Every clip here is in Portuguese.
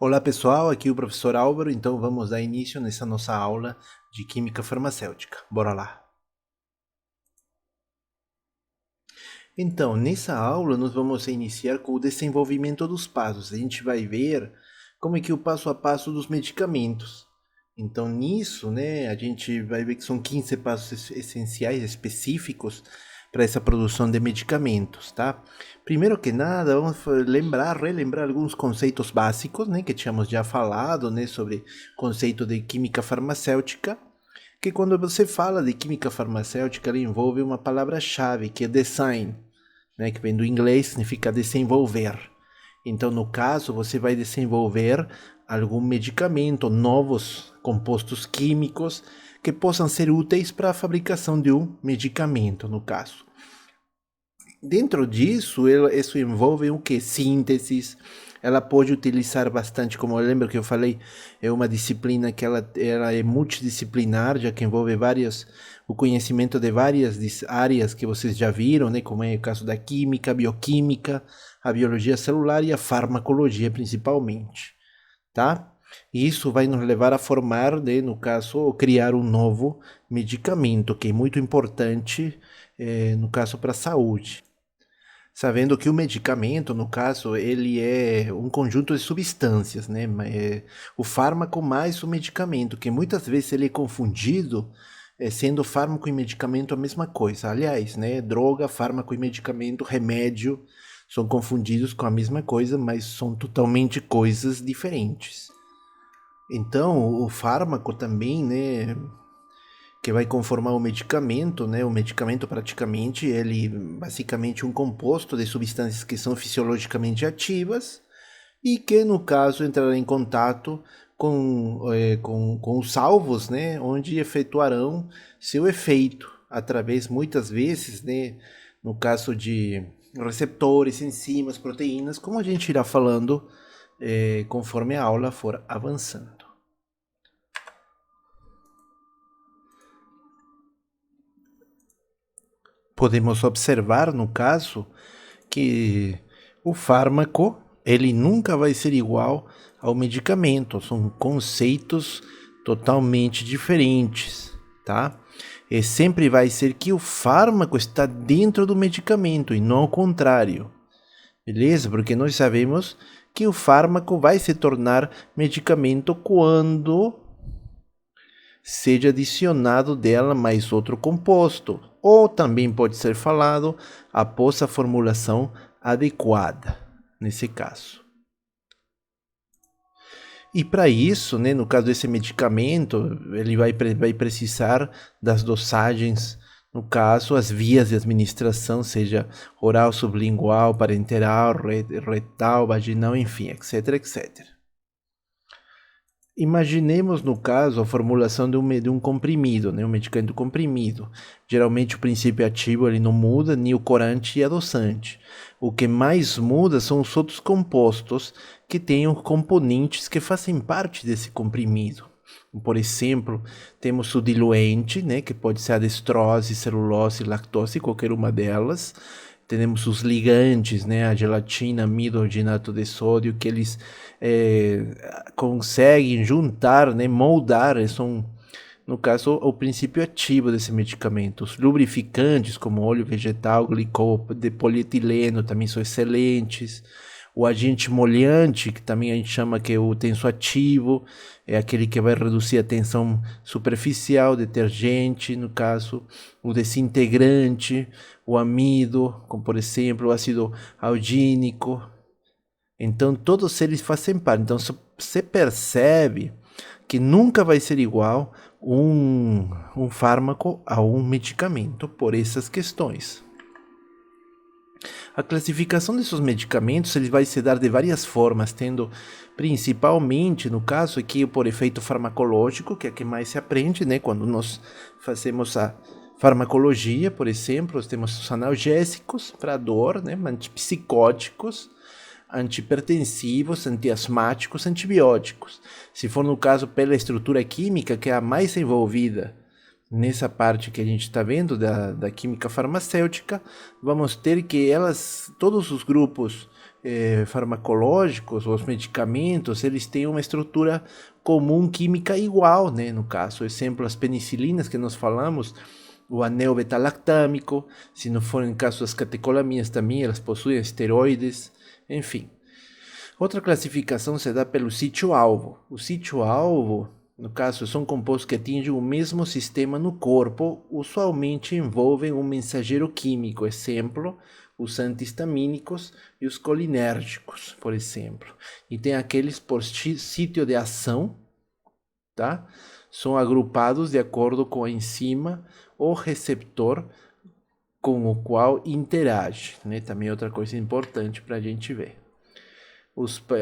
Olá pessoal, aqui é o professor Álvaro, então vamos dar início nessa nossa aula de Química Farmacêutica. Bora lá! Então, nessa aula nós vamos iniciar com o desenvolvimento dos passos. A gente vai ver como é que é o passo a passo dos medicamentos. Então, nisso, né, a gente vai ver que são 15 passos essenciais, específicos, para essa produção de medicamentos, tá? Primeiro que nada, vamos relembrar alguns conceitos básicos, né, que tínhamos já falado, né, sobre conceito de química farmacêutica, que quando você fala de química farmacêutica, ela envolve uma palavra-chave, que é design, né, que vem do inglês, significa desenvolver. Então, no caso, você vai desenvolver algum medicamento, novos compostos químicos que possam ser úteis para a fabricação de um medicamento, no caso. Dentro disso, isso envolve o que? Sínteses. Ela pode utilizar bastante, como eu lembro que eu falei, é uma disciplina que ela é multidisciplinar, já que envolve o conhecimento de várias áreas que vocês já viram, né? Como é o caso da química, a bioquímica, a biologia celular e a farmacologia principalmente, tá? E isso vai nos levar a formar, né, no caso, criar um novo medicamento, que é muito importante, no caso, para a saúde. Sabendo que o medicamento, no caso, ele é um conjunto de substâncias, né? O fármaco mais o medicamento, que muitas vezes ele é confundido, sendo fármaco e medicamento a mesma coisa. Aliás, né? Droga, fármaco e medicamento, remédio, são confundidos com a mesma coisa, mas são totalmente coisas diferentes. Então, o fármaco também, né? Que vai conformar o medicamento, né? O medicamento praticamente, ele basicamente um composto de substâncias que são fisiologicamente ativas e que no caso entrarão em contato com os salvos, né? Onde efetuarão seu efeito através muitas vezes, né? No caso de receptores, enzimas, proteínas, como a gente irá falando conforme a aula for avançando. Podemos observar, no caso, que o fármaco ele nunca vai ser igual ao medicamento, são conceitos totalmente diferentes, tá? E sempre vai ser que o fármaco está dentro do medicamento e não ao contrário, beleza? Porque nós sabemos que o fármaco vai se tornar medicamento quando seja adicionado dela mais outro composto, ou também pode ser falado após a formulação adequada, nesse caso. E para isso, né, no caso desse medicamento, ele vai precisar das dosagens, no caso, as vias de administração, seja oral, sublingual, parenteral, retal, vaginal, enfim, etc, etc. Imaginemos, no caso, a formulação de um comprimido, né? Um medicamento comprimido. Geralmente o princípio ativo ele não muda, nem o corante e adoçante. O que mais muda são os outros compostos que tenham componentes que fazem parte desse comprimido. Por exemplo, temos o diluente, né? Que pode ser a destrose, celulose, lactose, qualquer uma delas. Temos os ligantes, né, a gelatina, amido, alginato de sódio, que eles conseguem juntar, né, moldar, são, no caso, o princípio ativo desse medicamento. Os lubrificantes, como óleo vegetal, glicol, de polietileno, também são excelentes. O agente molhante, que também a gente chama que é o tensoativo, é aquele que vai reduzir a tensão superficial, detergente, no caso, o desintegrante, o amido, como por exemplo o ácido aldínico. Então todos eles fazem parte. Então você percebe que nunca vai ser igual um fármaco a um medicamento por essas questões. A classificação desses medicamentos ele vai se dar de várias formas, tendo principalmente, no caso aqui, por efeito farmacológico, que é o que mais se aprende, né? Quando nós fazemos a farmacologia, por exemplo, nós temos os analgésicos para dor, né? Antipsicóticos, antipertensivos, antiasmáticos, antibióticos. Se for no caso pela estrutura química, que é a mais envolvida nessa parte que a gente está vendo da química farmacêutica, vamos ter que todos os grupos farmacológicos, os medicamentos, eles têm uma estrutura comum química igual, né? No caso, exemplo, as penicilinas que nós falamos, o anel beta-lactâmico, se não for em caso das catecolaminas também, elas possuem esteroides, enfim. Outra classificação se dá pelo sítio-alvo. O sítio-alvo, no caso, são compostos que atingem o mesmo sistema no corpo, usualmente envolvem um mensageiro químico, exemplo, os antihistamínicos e os colinérgicos, por exemplo. E tem aqueles por sítio de ação, tá? São agrupados de acordo com a enzima ou receptor com o qual interage, né? Também outra coisa importante para a gente ver.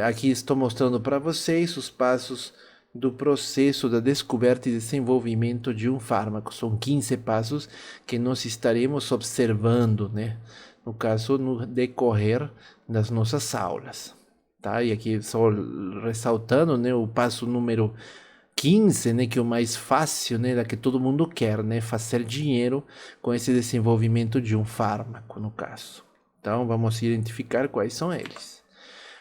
Aqui estou mostrando para vocês os passos do processo da descoberta e desenvolvimento de um fármaco. São 15 passos que nós estaremos observando, né? No caso, no decorrer das nossas aulas. Tá? E aqui só ressaltando, né, o passo número 15, né, que é o mais fácil, né, da que todo mundo quer, né, fazer dinheiro com esse desenvolvimento de um fármaco, no caso. Então, vamos identificar quais são eles.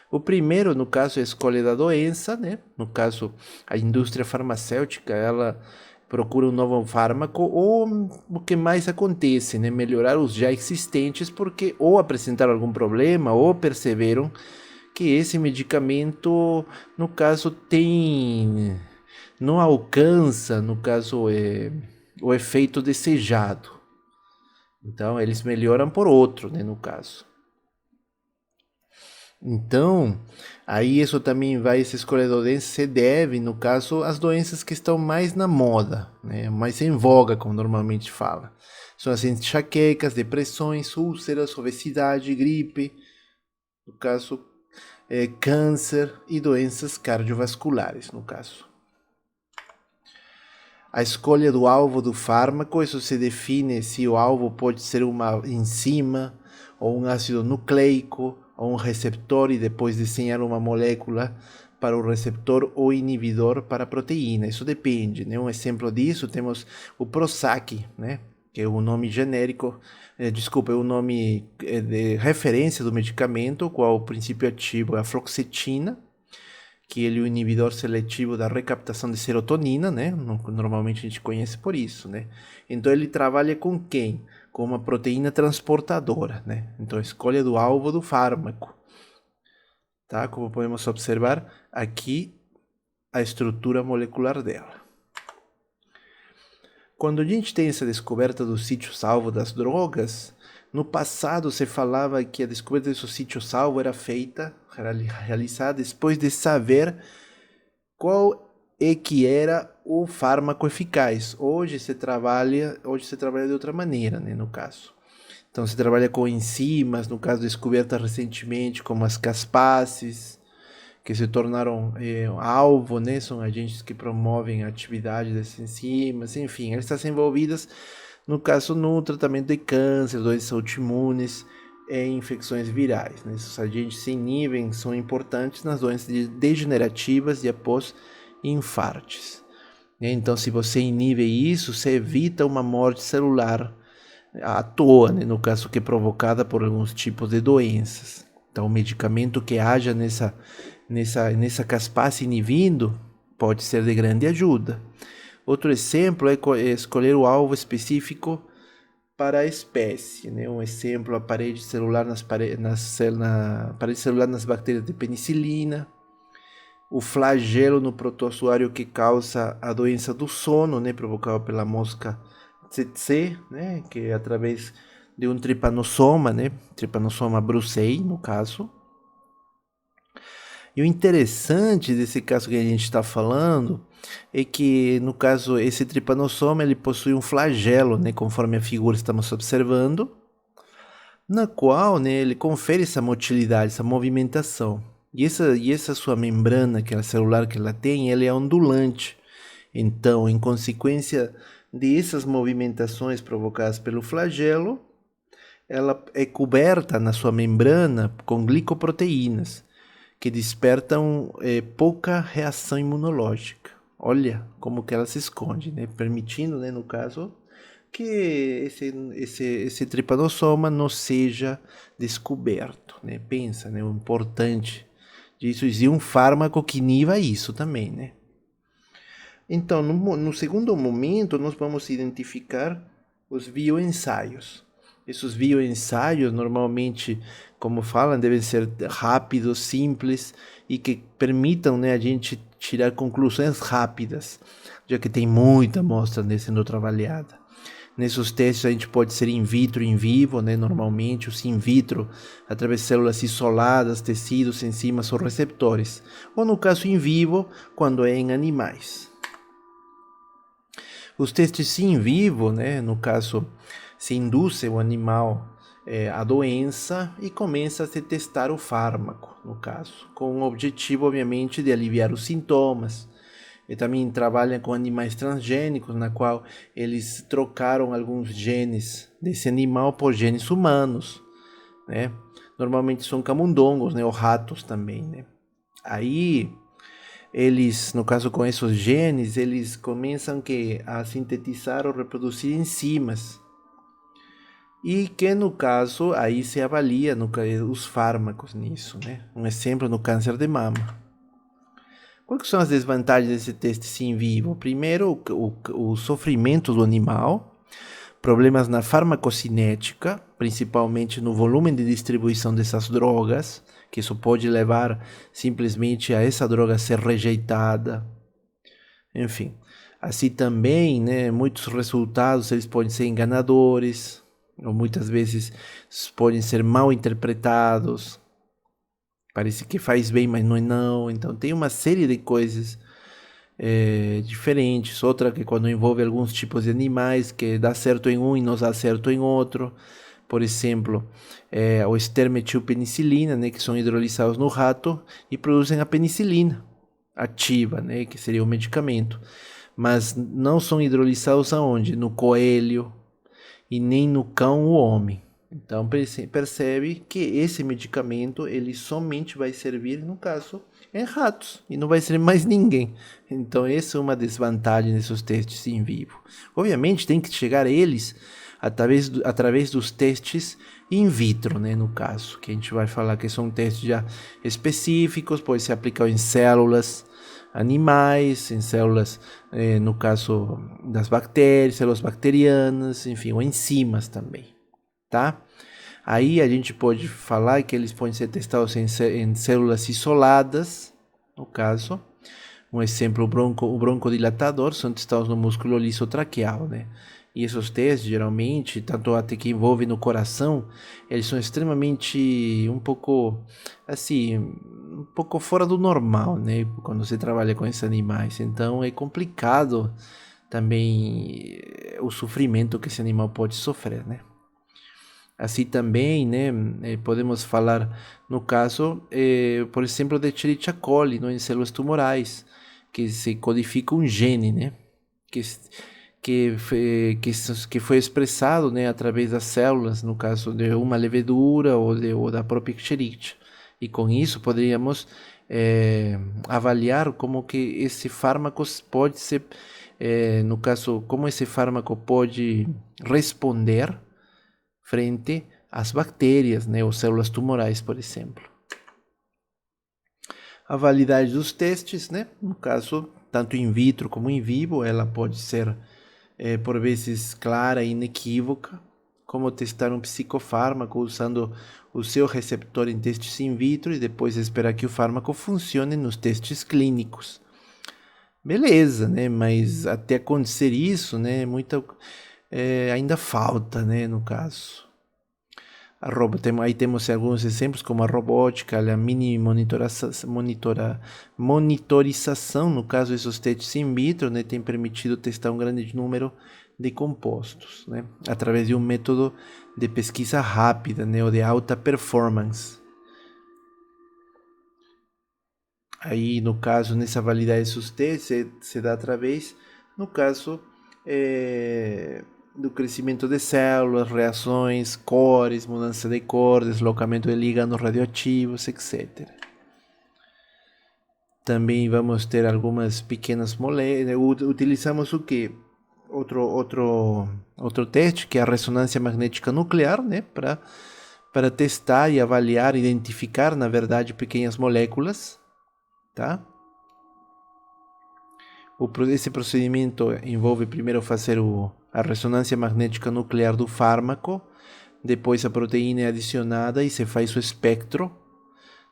O primeiro, no caso, é a escolha da doença, né? No caso, a indústria farmacêutica, ela procura um novo fármaco ou o que mais acontece, né? Melhorar os já existentes porque ou apresentaram algum problema ou perceberam que esse medicamento, no caso, não alcança, no caso, o efeito desejado. Então, eles melhoram por outro, né? No caso. Então, aí isso também vai, essa escolha da doença se deve, no caso, às doenças que estão mais na moda, né? Mais em voga, como normalmente fala. São as enxaquecas, depressões, úlceras, obesidade, gripe, no caso, câncer e doenças cardiovasculares, no caso. A escolha do alvo do fármaco, isso se define se o alvo pode ser uma enzima ou um ácido nucleico, ou um receptor e depois desenhar uma molécula para o receptor ou inibidor para a proteína. Isso depende, né? Um exemplo disso temos o Prozac, né? Que é o nome genérico, é o nome de referência do medicamento, qual o princípio ativo é a fluoxetina, que ele é o inibidor seletivo da recaptação de serotonina, né? Normalmente a gente conhece por isso, né? Então ele trabalha com quem? Com uma proteína transportadora, né? Então a escolha do alvo do fármaco, tá? Como podemos observar aqui a estrutura molecular dela. Quando a gente tem essa descoberta do sítio-salvo das drogas, no passado se falava que a descoberta desse sítio-salvo era feita, realizada depois de saber qual é que era o fármaco eficaz. Hoje se trabalha de outra maneira, né, no caso. Então se trabalha com enzimas, no caso descobertas recentemente como as caspases, que se tornaram alvo, né? São agentes que promovem a atividade dessas enzimas, enfim, elas estão envolvidas, no caso, no tratamento de câncer, doenças autoimunes e infecções virais. Né? Esses agentes se inibem, são importantes nas doenças degenerativas e após infartes. Então, se você inibe isso, você evita uma morte celular à toa, né? No caso que é provocada por alguns tipos de doenças. Então, o medicamento que haja nessa caspase inibindo pode ser de grande ajuda. Outro exemplo é escolher o alvo específico para a espécie, né? Um exemplo, a parede celular parede celular nas bactérias de penicilina, o flagelo no protozoário que causa a doença do sono, né? Provocada pela mosca tsetse, né? Que é através de um trypanosoma, né? Trypanosoma brucei, no caso. E o interessante desse caso que a gente está falando é que, no caso, esse trypanosoma ele possui um flagelo, né, conforme a figura estamos observando, na qual, né, ele confere essa motilidade, essa movimentação. E essa sua membrana, aquela celular que ela tem, ela é ondulante. Então, em consequência dessas movimentações provocadas pelo flagelo, ela é coberta na sua membrana com glicoproteínas, que despertam pouca reação imunológica. Olha como que ela se esconde, né? Permitindo, né, no caso, que esse tripanossoma não seja descoberto, né? Pensa, né? O importante disso existe um fármaco que iniba isso também, né? Então, no segundo momento, nós vamos identificar os bioensaios. Esses bioensaios, normalmente, como falam, devem ser rápidos, simples e que permitam, né, a gente tirar conclusões rápidas, já que tem muita amostra sendo trabalhada. Nesses testes a gente pode ser in vitro e in vivo, né? Normalmente os in vitro através de células isoladas, tecidos, enzimas ou receptores. Ou no caso in vivo, quando é em animais. Os testes in vivo, né? No caso, se induz o animal a doença e começa a se testar o fármaco, no caso, com o objetivo, obviamente, de aliviar os sintomas. E também trabalham com animais transgênicos, na qual eles trocaram alguns genes desse animal por genes humanos, né? Normalmente são camundongos, né? Ou ratos também, né? Aí, eles, no caso com esses genes, eles começam a sintetizar ou reproduzir enzimas. E que no caso, aí se avalia os fármacos nisso, né? Um exemplo no câncer de mama. Quais são as desvantagens desse teste in vivo? Primeiro, o sofrimento do animal, problemas na farmacocinética, principalmente no volume de distribuição dessas drogas, que isso pode levar simplesmente a essa droga ser rejeitada. Enfim, assim também, né, muitos resultados eles podem ser enganadores, ou muitas vezes podem ser mal interpretados. Parece que faz bem, mas não é não. Então tem uma série de coisas diferentes. Outra que quando envolve alguns tipos de animais, que dá certo em um e não dá certo em outro. Por exemplo, o estermetilpenicilina, né, que são hidrolisados no rato e produzem a penicilina ativa, né, que seria o medicamento. Mas não são hidrolisados aonde? No coelho e nem no cão ou homem. Então percebe que esse medicamento ele somente vai servir no caso em ratos e não vai ser mais ninguém. Então essa é uma desvantagem desses testes em vivo. Obviamente tem que chegar a eles através dos testes in vitro, né, no caso, que a gente vai falar que são testes já específicos, pode ser aplicado em células animais, em células, no caso das bactérias, células bacterianas, enfim, ou enzimas também, tá? Aí a gente pode falar que eles podem ser testados em células isoladas, no caso. Um exemplo, o broncodilatador, são testados no músculo liso traqueal, né? E esses testes, geralmente, tanto até que envolvem no coração, eles são extremamente, um pouco, assim, um pouco fora do normal, né? Quando você trabalha com esses animais. Então, é complicado também o sofrimento que esse animal pode sofrer, né? Assim também, né, podemos falar no caso, por exemplo, de Escherichia coli, em células tumorais, que se codifica um gene, né, que, que foi expressado, né, através das células, no caso de uma levedura ou da própria Escherichia. E com isso poderíamos avaliar como que esse fármaco pode ser, no caso, como esse fármaco pode responder frente às bactérias, né, ou células tumorais, por exemplo. A validade dos testes, né, no caso, tanto in vitro como in vivo, ela pode ser, por vezes, clara e inequívoca, como testar um psicofármaco usando o seu receptor em testes in vitro e depois esperar que o fármaco funcione nos testes clínicos. Beleza, né, mas até acontecer isso, né, ainda falta, né, no caso. Aí temos alguns exemplos como a robótica, a mini monitorização, no caso esses testes in vitro, né, tem permitido testar um grande número de compostos, né, através de um método de pesquisa rápida, né, ou de alta performance. Aí, no caso, nessa validade desses testes, se dá através, no caso, do crescimento de células, reações, cores, mudança de cor, deslocamento de ligandos radioativos, etc. Também vamos ter algumas pequenas moléculas. Utilizamos o que? outro teste, que é a ressonância magnética nuclear, né, para testar e avaliar, identificar, na verdade, pequenas moléculas, tá? Esse procedimento envolve primeiro fazer a ressonância magnética nuclear do fármaco, depois a proteína é adicionada e se faz o espectro,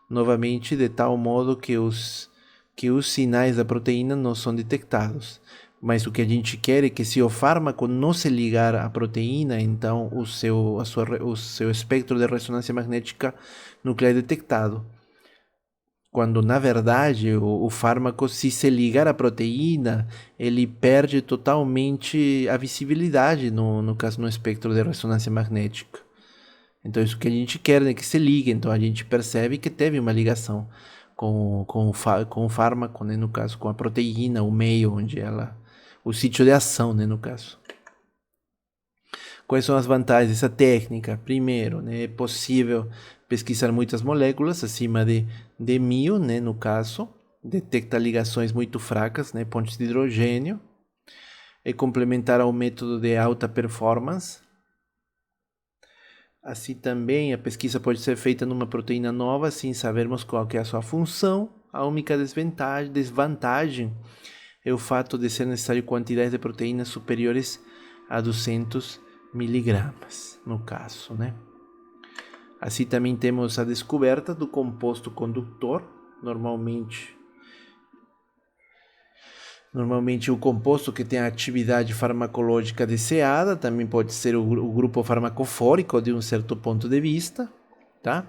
novamente de tal modo que os sinais da proteína não são detectados. Mas o que a gente quer é que se o fármaco não se ligar à proteína, então o seu espectro de ressonância magnética nuclear é detectado. Quando, na verdade, o fármaco, se ligar à proteína, ele perde totalmente a visibilidade, no caso, no espectro de ressonância magnética. Então, isso que a gente quer é que se ligue. Então, a gente percebe que teve uma ligação com o fármaco, né? No caso, com a proteína, o meio onde o sítio de ação, né? No caso. Quais são as vantagens dessa técnica? Primeiro, né, é possível pesquisar muitas moléculas acima de 1000, né, no caso, detecta ligações muito fracas, né, pontes de hidrogênio, é complementar ao método de alta performance. Assim também a pesquisa pode ser feita numa proteína nova sem sabermos qual é a sua função. A única desvantagem é o fato de ser necessário quantidades de proteínas superiores a 200 miligramas, no caso, né? Assim também temos a descoberta do composto condutor, normalmente o composto que tem a atividade farmacológica desejada, também pode ser o grupo farmacofórico de um certo ponto de vista, tá?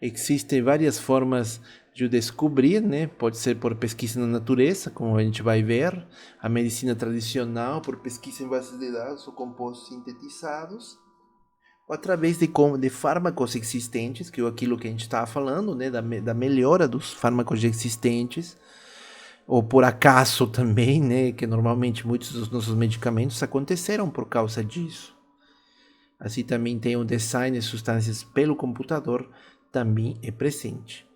Existem várias formas de descobrir, né? Pode ser por pesquisa na natureza, como a gente vai ver, a medicina tradicional, por pesquisa em bases de dados ou compostos sintetizados, ou através de fármacos existentes, que é aquilo que a gente estava falando, né? Da melhora dos fármacos existentes, ou por acaso também, né? Que normalmente muitos dos nossos medicamentos aconteceram por causa disso. Assim também tem o design de substâncias pelo computador, também é presente.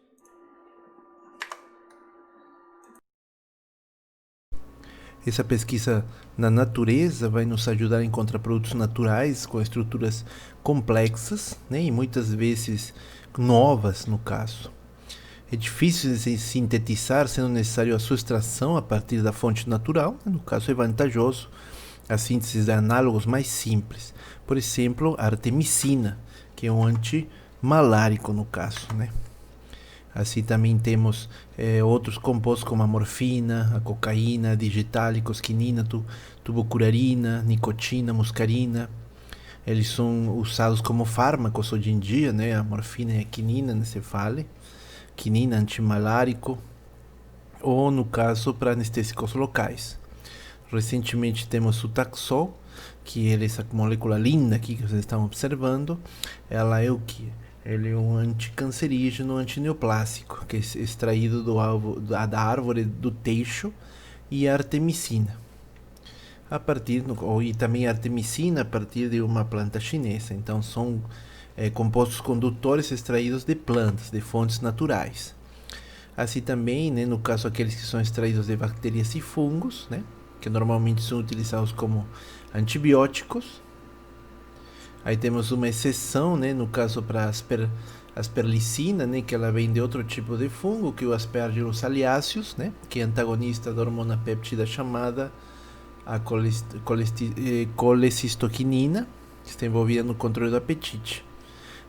Essa pesquisa na natureza vai nos ajudar a encontrar produtos naturais com estruturas complexas, né, e muitas vezes novas, no caso. É difícil de se sintetizar, sendo necessário a sua extração a partir da fonte natural. No caso, é vantajoso a síntese de análogos mais simples. Por exemplo, a artemisina, que é um antimalárico, no caso, né? Assim também temos outros compostos como a morfina, a cocaína, a digitálicos, quinina, tubocurarina, nicotina, muscarina. Eles são usados como fármacos hoje em dia, né? A morfina e a quinina, né, se fale. Quinina antimalárico, ou no caso para anestésicos locais. Recentemente temos o Taxol, que é essa molécula linda aqui que vocês estão observando. Ela é o que? Ele é um anticancerígeno, antineoplásico, que é extraído da árvore do teixo, e a artemisina. E também a artemisina a partir de uma planta chinesa. Então são compostos condutores extraídos de plantas, de fontes naturais. Assim também, né, no caso aqueles que são extraídos de bactérias e fungos, né, que normalmente são utilizados como antibióticos. Aí temos uma exceção, né, no caso para a asperlicina, né, que ela vem de outro tipo de fungo, que é o Aspergillus aliaceus, né, que é antagonista da hormona péptida chamada a colecistoquinina, que está envolvida no controle do apetite.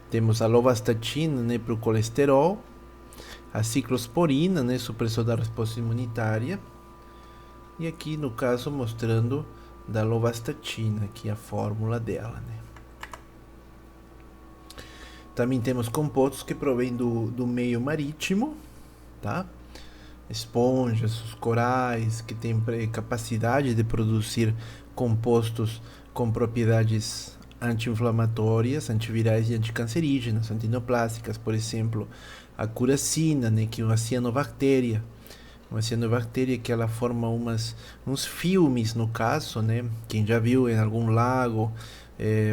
Temos a lovastatina, né, para o colesterol, a ciclosporina, né, supressor da resposta imunitária, e aqui no caso mostrando da lovastatina, aqui a fórmula dela, né. Também temos compostos que provêm do meio marítimo, tá? Esponjas, os corais, que têm capacidade de produzir compostos com propriedades anti-inflamatórias, antivirais e anticancerígenas, antineoplásicas, por exemplo, a curacina, né, que é uma cianobactéria. Uma cianobactéria que ela forma uns filmes, no caso, né? Quem já viu em algum lago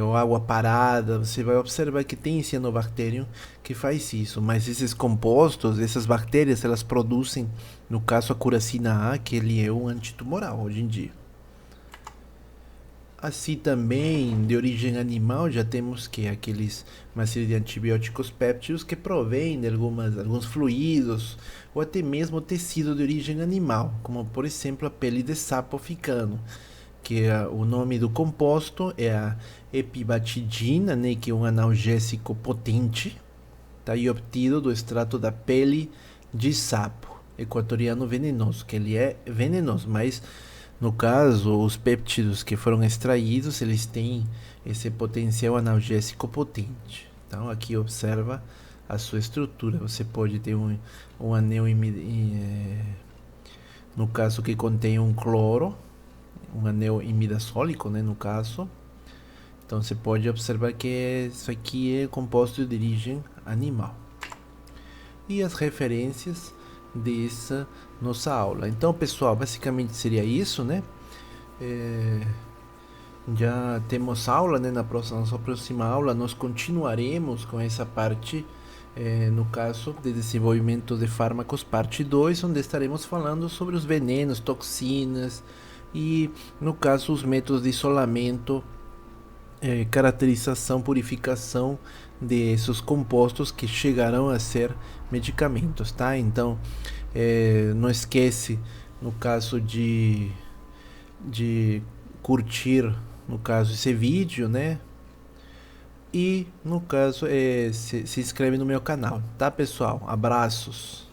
ou água parada, você vai observar que tem cianobacterium que faz isso. Mas esses compostos, essas bactérias, elas produzem, no caso, a curacina A, que ele é um antitumoral hoje em dia. Assim também, de origem animal, já temos que uma série de antibióticos péptidos que provêm de alguns fluidos ou até mesmo tecido de origem animal, como por exemplo a pele de sapo africano, que o nome do composto é a epibatidina, né, que é um analgésico potente, tá, e obtido do extrato da pele de sapo equatoriano venenoso, que ele é venenoso, mas no caso, os péptidos que foram extraídos, eles têm esse potencial analgésico potente. Então, aqui observa a sua estrutura. Você pode ter um anel, no caso, que contém um cloro, um anel imidazólico, né, no caso. Então, você pode observar que isso aqui é composto de origem animal. E as referências dessa nossa aula. Então, pessoal, basicamente seria isso, né? É, já temos aula, né? Nossa próxima aula nós continuaremos com essa parte, no caso de desenvolvimento de fármacos, parte 2, onde estaremos falando sobre os venenos, toxinas e, no caso, os métodos de isolamento, caracterização, purificação desses compostos que chegarão a ser medicamentos, tá? Então, não esquece, no caso de curtir, no caso, esse vídeo, né? E no caso, se inscreve no meu canal, tá, pessoal? Abraços.